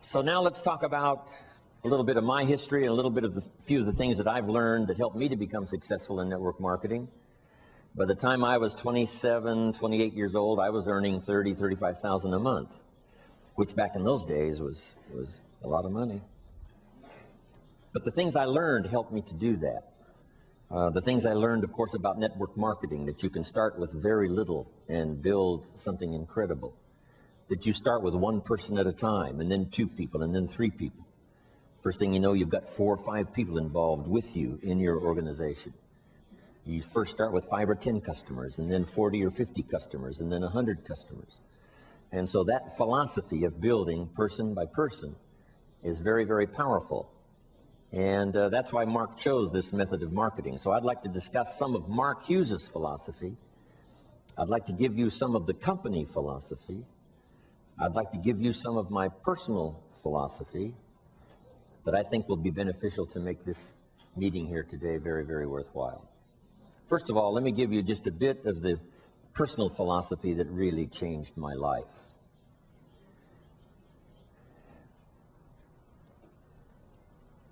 So now let's talk about a little bit of my history and a little bit of few of the things that I've learned that helped me to become successful in network marketing. By the time I was 27, 28 years old, I was earning $30,000, $35,000 a month, which back in those days was a lot of money. But the things I learned helped me to do that. The things I learned, of course, about network marketing, that you can start with very little and build something incredible. That you start with one person at a time, and then 2 people, and then 3 people. First thing you know, you've got 4 or 5 people involved with you in your organization. You first start with 5 or 10 customers, and then 40 or 50 customers, and then 100 customers. And so that philosophy of building person by person is very, very powerful. And that's why Mark chose this method of marketing. So I'd like to discuss some of Mark Hughes's philosophy. I'd like to give you some of the company philosophy. I'd like to give you some of my personal philosophy that I think will be beneficial to make this meeting here today very, very worthwhile. First of all, let me give you just a bit of the personal philosophy that really changed my life.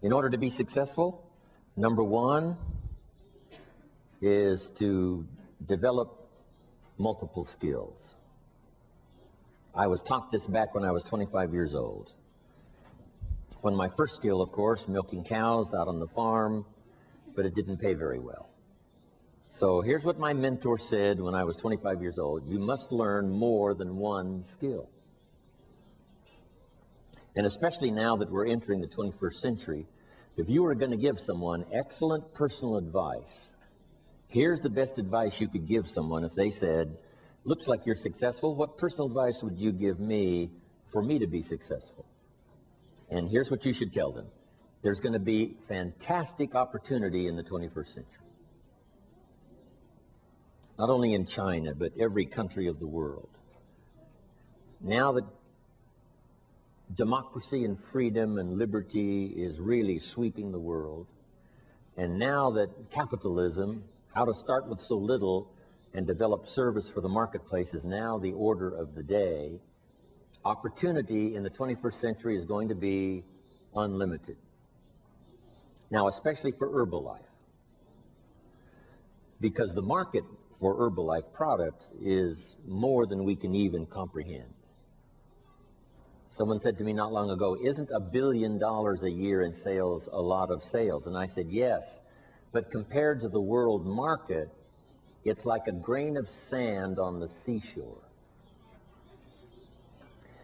In order to be successful, number 1 is to develop multiple skills. I was taught this back when I was 25 years old. When my first skill, of course, milking cows out on the farm, but it didn't pay very well. So here's what my mentor said when I was 25 years old: you must learn more than one skill. And especially now that we're entering the 21st century, if you were going to give someone excellent personal advice, here's the best advice you could give someone if they said, looks like you're successful, what personal advice would you give me for me to be successful? And here's what you should tell them: there's going to be fantastic opportunity in the 21st century. Not only in China, but every country of the world. Now that democracy and freedom and liberty is really sweeping the world, and now that capitalism, how to start with so little and develop service for the marketplace, is now the order of the day, opportunity in the 21st century is going to be unlimited. Now, especially for Herbalife, because the market for Herbalife products is more than we can even comprehend. Someone said to me not long ago, isn't $1 billion a year in sales a lot of sales? And I said, yes, but compared to the world market, it's like a grain of sand on the seashore.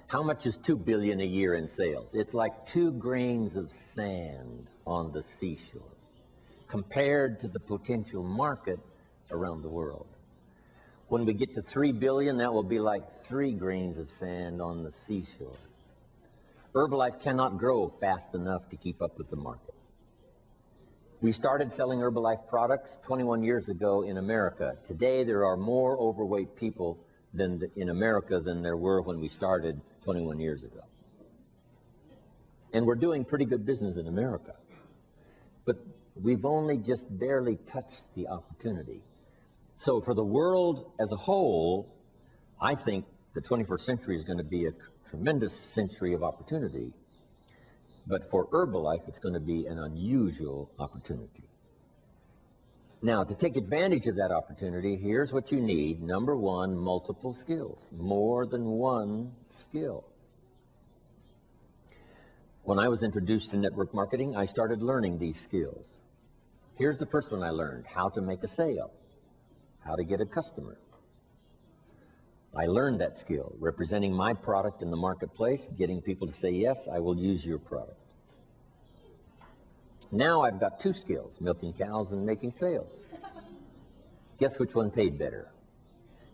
How much is $2 billion a year in sales? It's like 2 grains of sand on the seashore compared to the potential market around the world. When we get to 3 billion, that will be like 3 grains of sand on the seashore. Herbalife cannot grow fast enough to keep up with the market. We started selling Herbalife products 21 years ago in America. Today, there are more overweight people in America than there were when we started 21 years ago. And we're doing pretty good business in America. But we've only just barely touched the opportunity. So for the world as a whole, I think the 21st century is going to be a tremendous century of opportunity. But for Herbalife, it's going to be an unusual opportunity. Now, to take advantage of that opportunity, here's what you need. Number 1, multiple skills, more than one skill. When I was introduced to network marketing, I started learning these skills. Here's the first one I learned: how to make a sale, how to get a customer. I learned that skill, representing my product in the marketplace, getting people to say, yes, I will use your product. Now I've got 2 skills, milking cows and making sales. Guess which one paid better?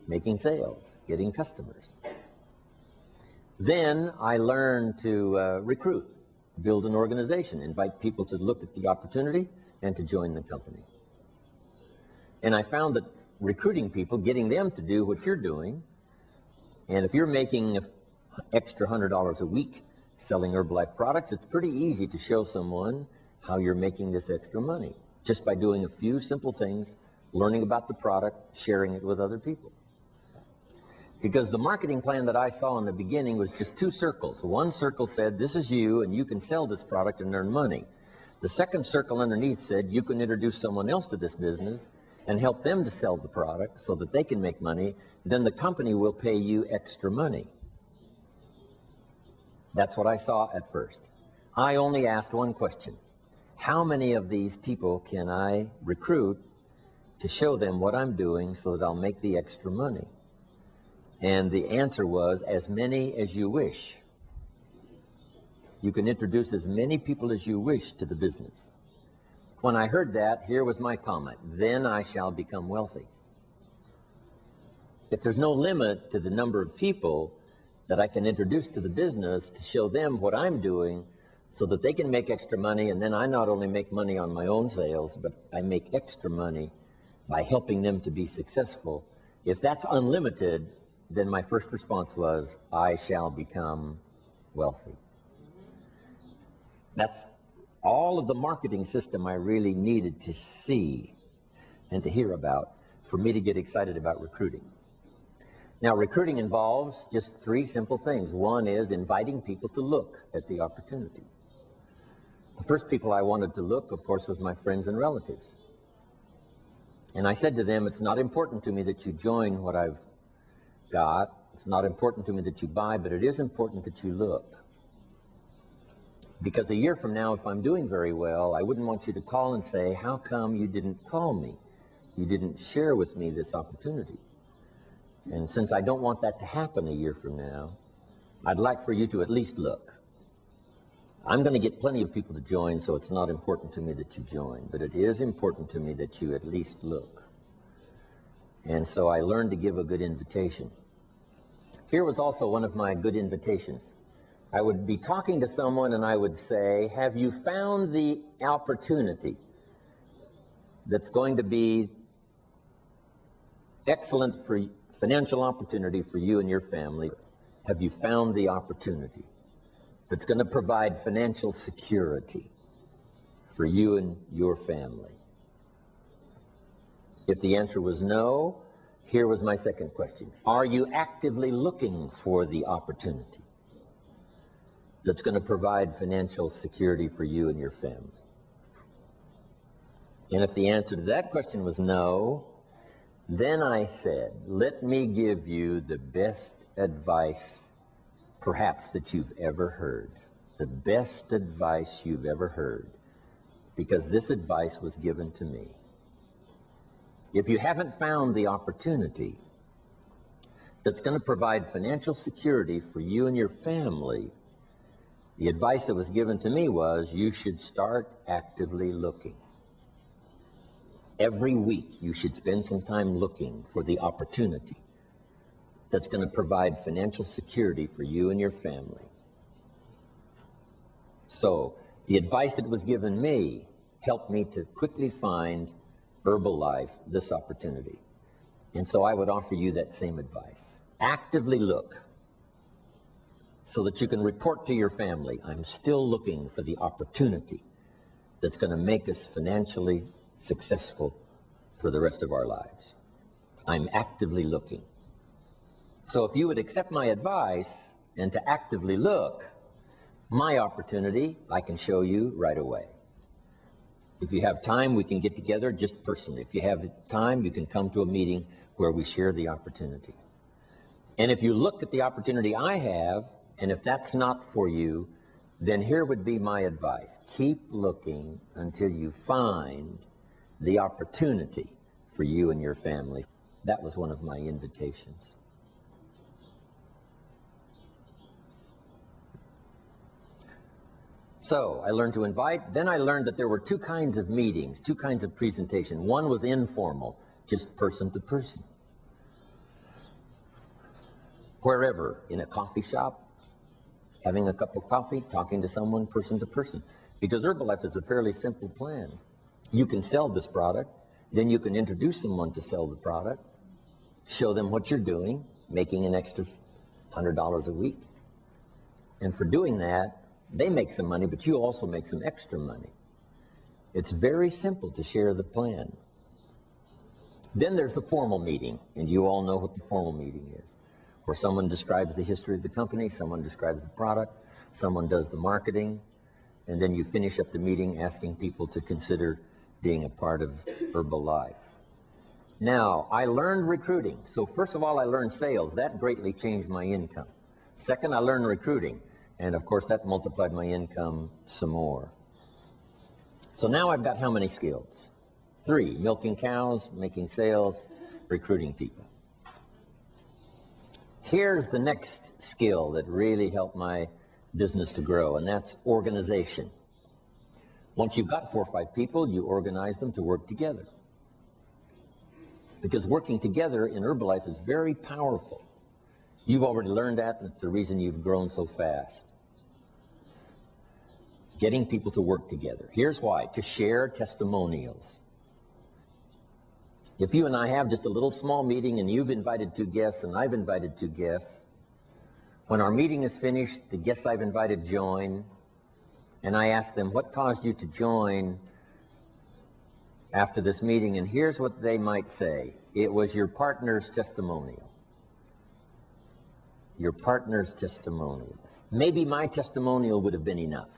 Making sales, getting customers. Then I learned to recruit, build an organization, invite people to look at the opportunity and to join the company. And I found that recruiting people, getting them to do what you're doing, and if you're making an extra $100 a week selling Herbalife products, it's pretty easy to show someone how you're making this extra money, just by doing a few simple things, learning about the product, sharing it with other people. Because the marketing plan that I saw in the beginning was just two circles. One circle said, this is you, and you can sell this product and earn money. The second circle underneath said, you can introduce someone else to this business and help them to sell the product so that they can make money. Then the company will pay you extra money. That's what I saw at first. I only asked one question. How many of these people can I recruit to show them what I'm doing so that I'll make the extra money? And the answer was, as many as you wish. You can introduce as many people as you wish to the business. When I heard that, here was my comment: then I shall become wealthy. If there's no limit to the number of people that I can introduce to the business to show them what I'm doing so that they can make extra money, and then I not only make money on my own sales, but I make extra money by helping them to be successful. If that's unlimited, then my first response was, I shall become wealthy. That's all of the marketing system I really needed to see and to hear about for me to get excited about recruiting. Now, recruiting involves just three simple things. One is inviting people to look at the opportunity. The first people I wanted to look, of course, was my friends and relatives. And I said to them, it's not important to me that you join what I've got. It's not important to me that you buy, but it is important that you look. Because a year from now, if I'm doing very well, I wouldn't want you to call and say, how come you didn't call me? You didn't share with me this opportunity. And since I don't want that to happen a year from now, I'd like for you to at least look. I'm going to get plenty of people to join, so it's not important to me that you join, but it is important to me that you at least look. And so I learned to give a good invitation. Here was also one of my good invitations. I would be talking to someone and I would say, have you found the opportunity that's going to be excellent for financial opportunity for you and your family? Have you found the opportunity that's going to provide financial security for you and your family? If the answer was no, here was my second question. Are you actively looking for the opportunity that's going to provide financial security for you and your family? And if the answer to that question was no, then I said, let me give you the best advice perhaps that you've ever heard. The best advice you've ever heard, because this advice was given to me. If you haven't found the opportunity that's going to provide financial security for you and your family, the advice that was given to me was you should start actively looking. Every week you should spend some time looking for the opportunity that's going to provide financial security for you and your family. So the advice that was given me helped me to quickly find Herbalife this opportunity. And so I would offer you that same advice. Actively look so that you can report to your family, I'm still looking for the opportunity that's going to make us financially successful for the rest of our lives. I'm actively looking. So if you would accept my advice and to actively look, my opportunity I can show you right away. If you have time, we can get together just personally. If you have time, you can come to a meeting where we share the opportunity. And if you look at the opportunity I have, and if that's not for you, then here would be my advice. Keep looking until you find the opportunity for you and your family. That was one of my invitations. So I learned to invite. Then I learned that there were two kinds of meetings, two kinds of presentation. One was informal, just person to person. Wherever, in a coffee shop, having a cup of coffee, talking to someone person to person. Because Herbalife is a fairly simple plan. You can sell this product, then you can introduce someone to sell the product, show them what you're doing, making an extra $100 a week. And for doing that, they make some money, but you also make some extra money. It's very simple to share the plan. Then there's the formal meeting, and you all know what the formal meeting is, where someone describes the history of the company, someone describes the product, someone does the marketing, and then you finish up the meeting asking people to consider being a part of Herbalife. Now, I learned recruiting. So first of all, I learned sales. That greatly changed my income. Second, I learned recruiting. And of course, that multiplied my income some more. So now I've got how many skills? 3, milking cows, making sales, recruiting people. Here's the next skill that really helped my business to grow, and that's organization. Once you've got 4 or 5 people, you organize them to work together. Because working together in Herbalife is very powerful. You've already learned that, and it's the reason you've grown so fast. Getting people to work together. Here's why: to share testimonials. If you and I have just a little small meeting and you've invited 2 guests and I've invited 2 guests, when our meeting is finished, the guests I've invited join, and I ask them, what caused you to join after this meeting? And here's what they might say: it was your partner's testimonial. Your partner's testimonial. Maybe my testimonial would have been enough,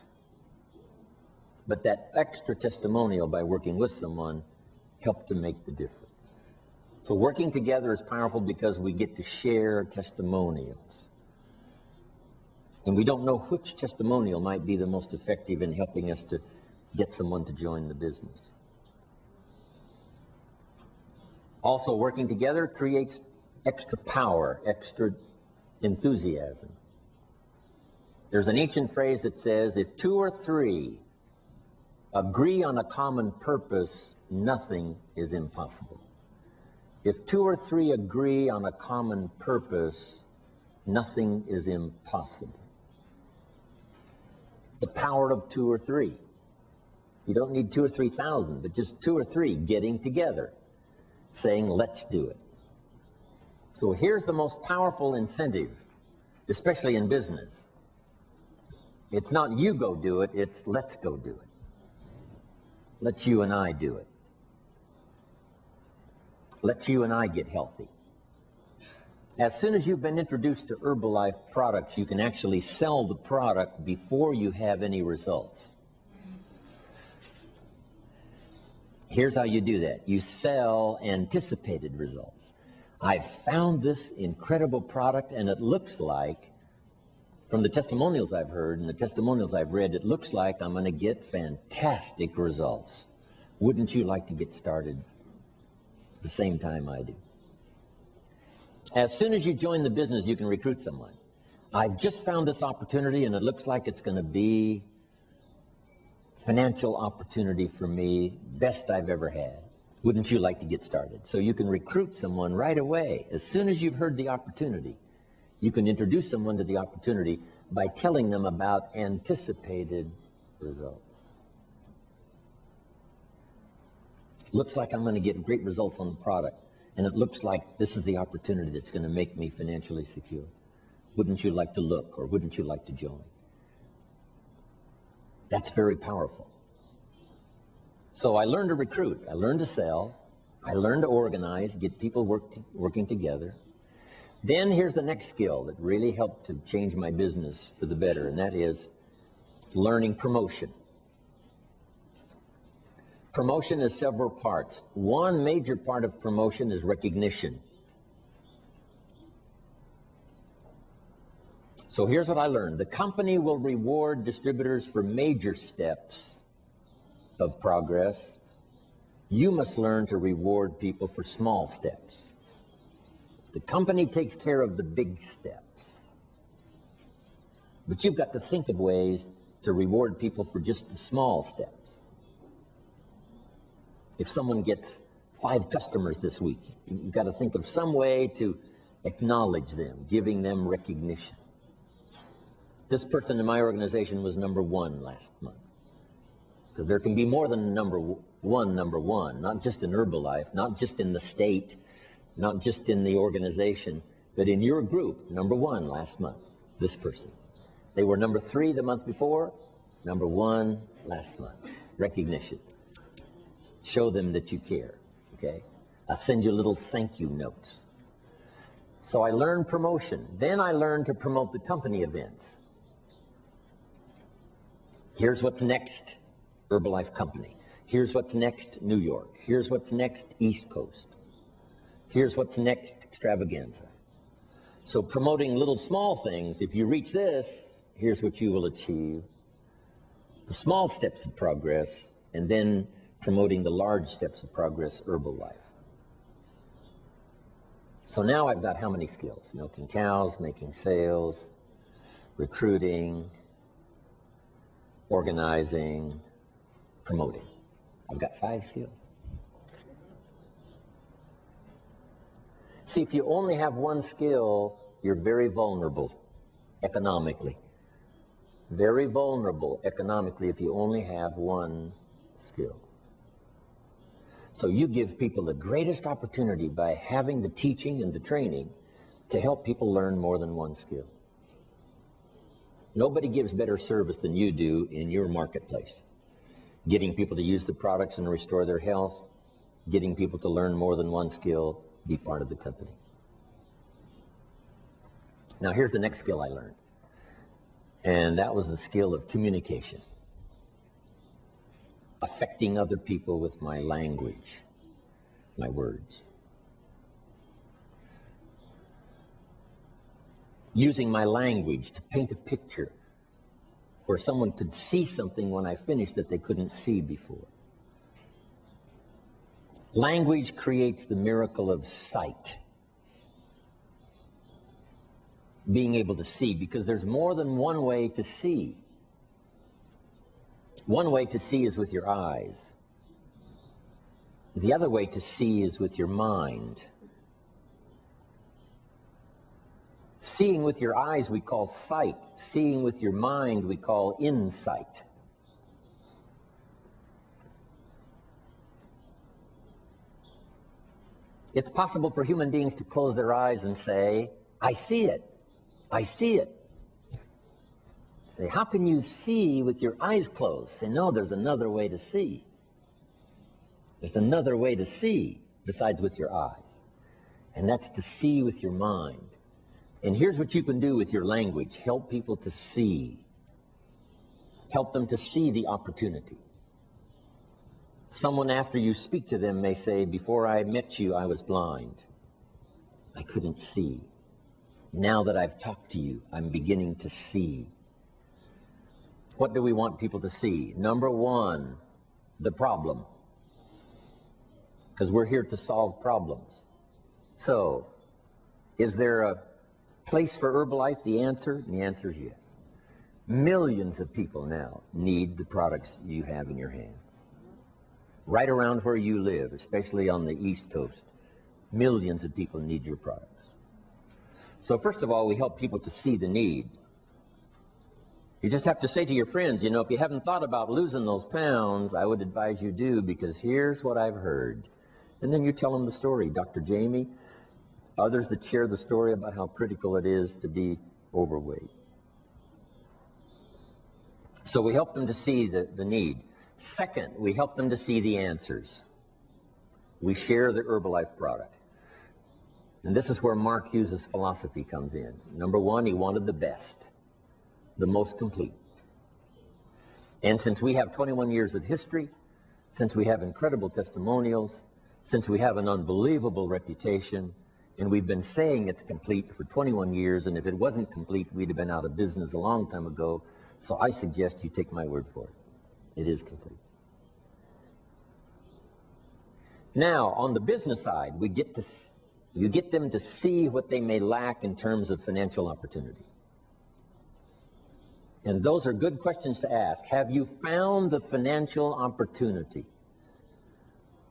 but that extra testimonial by working with someone helped to make the difference. So working together is powerful because we get to share testimonials. And we don't know which testimonial might be the most effective in helping us to get someone to join the business. Also, working together creates extra power, extra enthusiasm. There's an ancient phrase that says, if 2 or 3 agree on a common purpose, nothing is impossible. If 2 or 3 agree on a common purpose, nothing is impossible. The power of 2 or 3. You don't need 2 or 3,000, but just 2 or 3 getting together, saying, let's do it. So here's the most powerful incentive, especially in business. It's not you go do it, it's let's go do it. Let you and I do it. Let you and I get healthy. As soon as you've been introduced to Herbalife products, you can actually sell the product before you have any results. Here's how you do that. You sell anticipated results. I've found this incredible product, and it looks like, from the testimonials I've heard and the testimonials I've read, it looks like I'm going to get fantastic results. Wouldn't you like to get started the same time I do? As soon as you join the business, you can recruit someone. I've just found this opportunity, and it looks like it's going to be financial opportunity for me, best I've ever had. Wouldn't you like to get started? So you can recruit someone right away. As soon as you've heard the opportunity, you can introduce someone to the opportunity by telling them about anticipated results. Looks like I'm going to get great results on the product, and it looks like this is the opportunity that's going to make me financially secure. Wouldn't you like to look, or wouldn't you like to join? That's very powerful. So I learned to recruit, I learned to sell, I learned to organize, get people working together. Then here's the next skill that really helped to change my business for the better, and that is learning promotion. Promotion is several parts. One major part of promotion is recognition. So here's what I learned. The company will reward distributors for major steps of progress. You must learn to reward people for small steps. The company takes care of the big steps, but you've got to think of ways to reward people for just the small steps. If someone gets 5 customers this week, you've got to think of some way to acknowledge them, giving them recognition. This person in my organization was number 1 last month. Because there can be more than number one, not just in Herbalife, not just in the state, not just in the organization, but in your group, number 1 last month, this person. They were number 3 the month before, number 1 last month. Recognition. Show them that you care, okay? I'll send you little thank you notes. So I learned promotion. Then I learned to promote the company events. Here's what's next, Herbalife Company. Here's what's next, New York. Here's what's next, East Coast. Here's what's next, extravaganza. So promoting little small things, if you reach this, here's what you will achieve. The small steps of progress, and then promoting the large steps of progress, Herbalife. So now I've got how many skills? Milking cows, making sales, recruiting, organizing, promoting. I've got 5 skills. See, if you only have one skill, you're very vulnerable economically. Very vulnerable economically if you only have one skill. So you give people the greatest opportunity by having the teaching and the training to help people learn more than one skill. Nobody gives better service than you do in your marketplace. Getting people to use the products and restore their health, getting people to learn more than one skill, be part of the company. Now here's the next skill I learned, and that was the skill of communication. Affecting other people with my language, my words. Using my language to paint a picture where someone could see something when I finished that they couldn't see before. Language creates the miracle of sight. Being able to see, because there's more than one way to see. One way to see is with your eyes. The other way to see is with your mind. Seeing with your eyes we call sight. Seeing with your mind we call insight. It's possible for human beings to close their eyes and say, I see it. I see it. Say, how can you see with your eyes closed? Say, no, there's another way to see. There's another way to see besides with your eyes. And that's to see with your mind. And here's what you can do with your language. Help people to see. Help them to see the opportunity. Someone after you speak to them may say, before I met you, I was blind. I couldn't see. Now that I've talked to you, I'm beginning to see. What do we want people to see? Number one, the problem. Because we're here to solve problems. So, is there a place for Herbalife? The answer is yes. Millions of people now need the products you have in your hands. Right around where you live, especially on the East Coast, millions of people need your products. So first of all, we help people to see the need. You just have to say to your friends, you know, if you haven't thought about losing those pounds, I would advise you do, because here's what I've heard. And then you tell them the story. Dr. Jamie, others that share the story about how critical it is to be overweight. So we help them to see the need. Second, we help them to see the answers. We share the Herbalife product. And this is where Mark Hughes' philosophy comes in. Number one, he wanted the best, the most complete. And since we have 21 years of history, since we have incredible testimonials, since we have an unbelievable reputation, and we've been saying it's complete for 21 years, and if it wasn't complete, we'd have been out of business a long time ago. So I suggest you take my word for it. It is complete. Now, on the business side, you get them to see what they may lack in terms of financial opportunity. And those are good questions to ask. Have you found the financial opportunity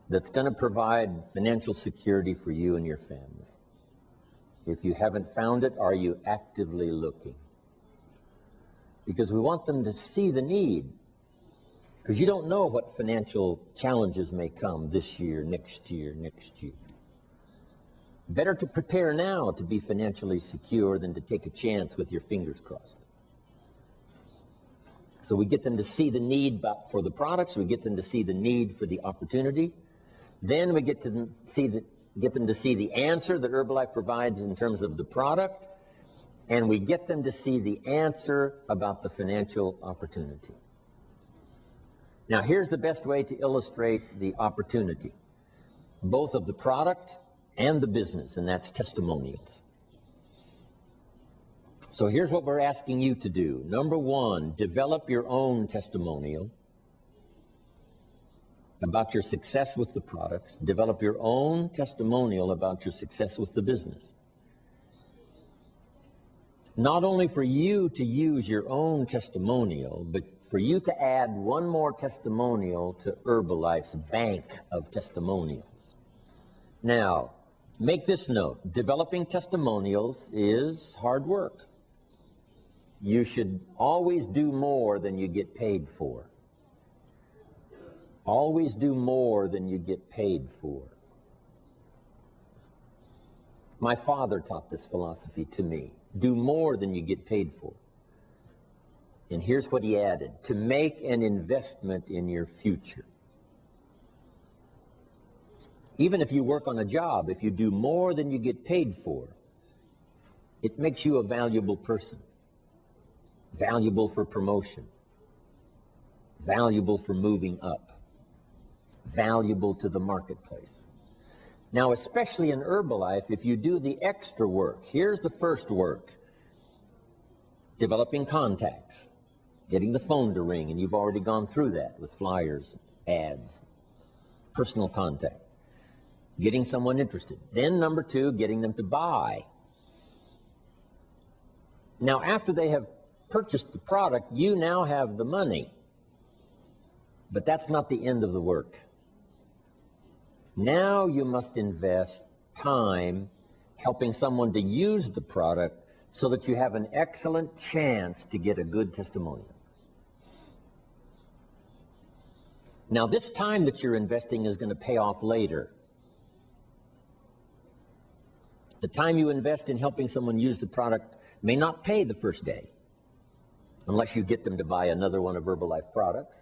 that's going to provide financial security for you and your family? If you haven't found it, are you actively looking? Because we want them to see the need. Because you don't know what financial challenges may come this year, next year, next year. Better to prepare now to be financially secure than to take a chance with your fingers crossed. So we get them to see the need for the products, we get them to see the need for the opportunity, then we get to see get them to see the answer that Herbalife provides in terms of the product, and we get them to see the answer about the financial opportunity. Now, here's the best way to illustrate the opportunity, both of the product and the business, and that's testimonials. So here's what we're asking you to do. Number one, develop your own testimonial about your success with the products. Develop your own testimonial about your success with the business. Not only for you to use your own testimonial, but for you to add one more testimonial to Herbalife's bank of testimonials. Now, make this note. Developing testimonials is hard work. You should always do more than you get paid for. Always do more than you get paid for. My father taught this philosophy to me. Do more than you get paid for. And here's what he added: to make an investment in your future. Even if you work on a job, if you do more than you get paid for, it makes you a valuable person. Valuable for promotion. Valuable for moving up. Valuable to the marketplace. Now, especially in Herbalife, if you do the extra work, here's the first work. Developing contacts. Getting the phone to ring, and you've already gone through that with flyers, ads, personal contact. Getting someone interested. Then number two, getting them to buy. Now, after they have purchased the product, you now have the money. But that's not the end of the work. Now you must invest time helping someone to use the product so that you have an excellent chance to get a good testimonial. Now, this time that you're investing is going to pay off later. The time you invest in helping someone use the product may not pay the first day, unless you get them to buy another one of Herbalife products.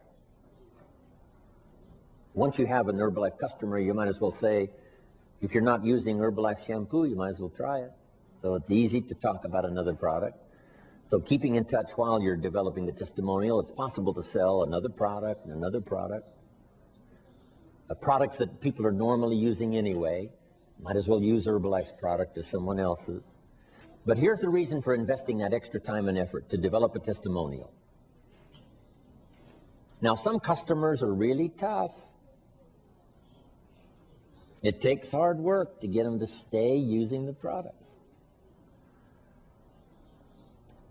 Once you have an Herbalife customer, you might as well say, if you're not using Herbalife shampoo, you might as well try it. So it's easy to talk about another product. So keeping in touch while you're developing the testimonial, it's possible to sell another product and another product. Products that people are normally using anyway. Might as well use Herbalife's product as someone else's. But here's the reason for investing that extra time and effort, to develop a testimonial. Now, some customers are really tough. It takes hard work to get them to stay using the products.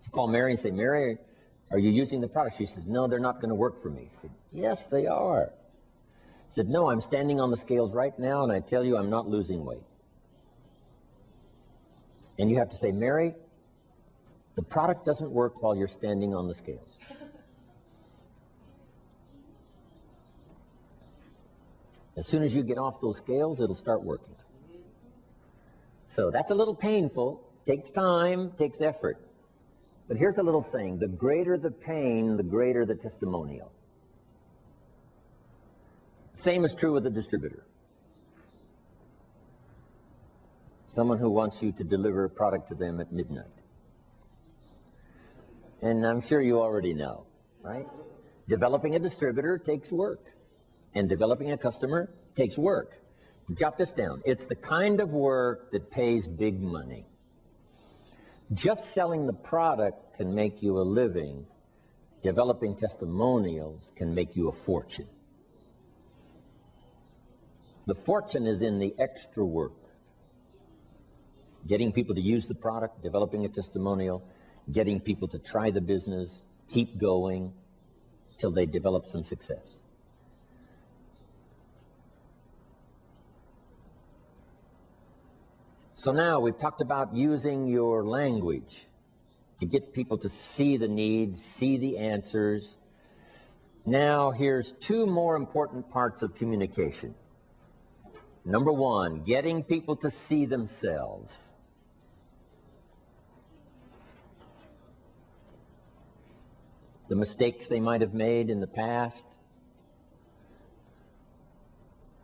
You call Mary and say, Mary, are you using the product? She says, no, they're not going to work for me. I said, yes, they are. I said, no, I'm standing on the scales right now, and I tell you I'm not losing weight. And you have to say, Mary, the product doesn't work while you're standing on the scales. As soon as you get off those scales, it'll start working. So that's a little painful, takes time, takes effort. But here's a little saying: the greater the pain, the greater the testimonial. Same is true with a distributor. Someone who wants you to deliver a product to them at midnight. And I'm sure you already know, right? Developing a distributor takes work. And developing a customer takes work. Jot this down. It's the kind of work that pays big money. Just selling the product can make you a living. Developing testimonials can make you a fortune. The fortune is in the extra work. Getting people to use the product, developing a testimonial, getting people to try the business, keep going till they develop some success. So now we've talked about using your language to get people to see the need, see the answers. Now here's two more important parts of communication. Number one, getting people to see themselves. The mistakes they might have made in the past.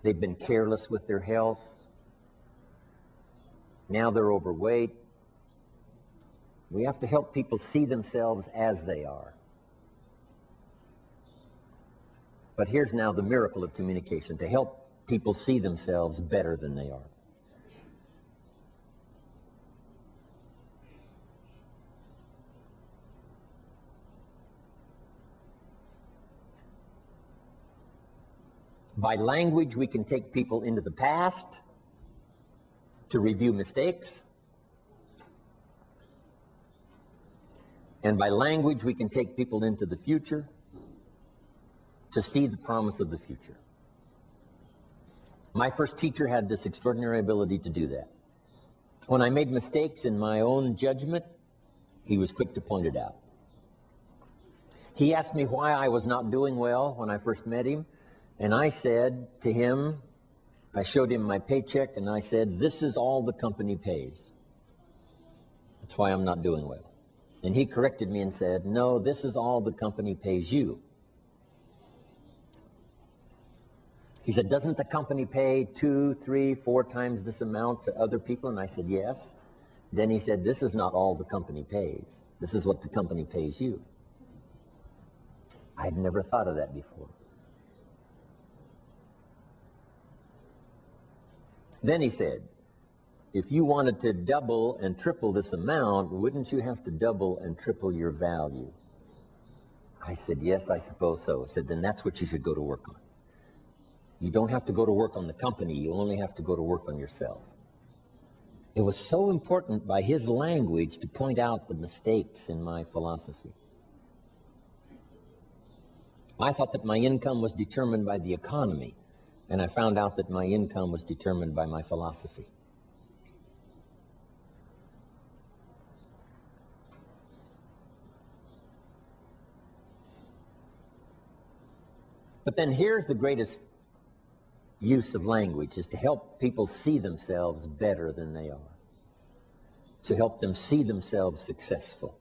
They've been careless with their health. Now they're overweight. We have to help people see themselves as they are. But here's now the miracle of communication, to help people see themselves better than they are. By language, we can take people into the past to review mistakes. And by language, we can take people into the future to see the promise of the future. My first teacher had this extraordinary ability to do that. When I made mistakes in my own judgment, he was quick to point it out. He asked me why I was not doing well when I first met him, and I said to him, I showed him my paycheck, and I said, "This is all the company pays. That's why I'm not doing well." And he corrected me and said, "No, this is all the company pays you." He said, "Doesn't the company pay 2, 3, 4 times this amount to other people?" And I said, "Yes." Then he said, "This is not all the company pays. This is what the company pays you." I'd never thought of that before. Then he said, "If you wanted to double and triple this amount, wouldn't you have to double and triple your value?" I said, "Yes, I suppose so." He said, "Then that's what you should go to work on. You don't have to go to work on the company, you only have to go to work on yourself." It was so important by his language to point out the mistakes in my philosophy. I thought that my income was determined by the economy, and I found out that my income was determined by my philosophy. But then here's the greatest use of language, is to help people see themselves better than they are, to help them see themselves successful,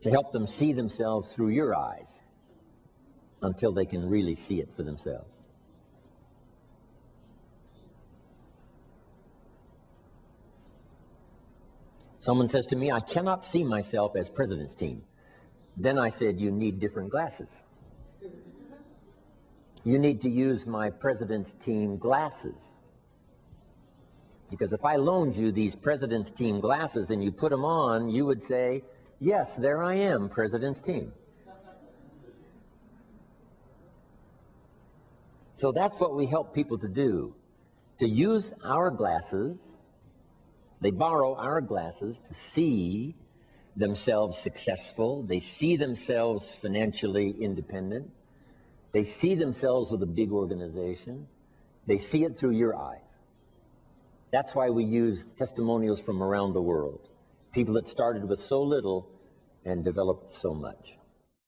to help them see themselves through your eyes until they can really see it for themselves. Someone says to me, "I cannot see myself as president's team." Then I said, "You need different glasses. You need to use my president's team glasses. Because if I loaned you these president's team glasses and you put them on, you would say, 'Yes, there I am, president's team.'" So that's what we help people to do, to use our glasses. They borrow our glasses to see themselves successful. They see themselves financially independent. They see themselves with a big organization. They see it through your eyes. That's why we use testimonials from around the world. People that started with so little and developed so much.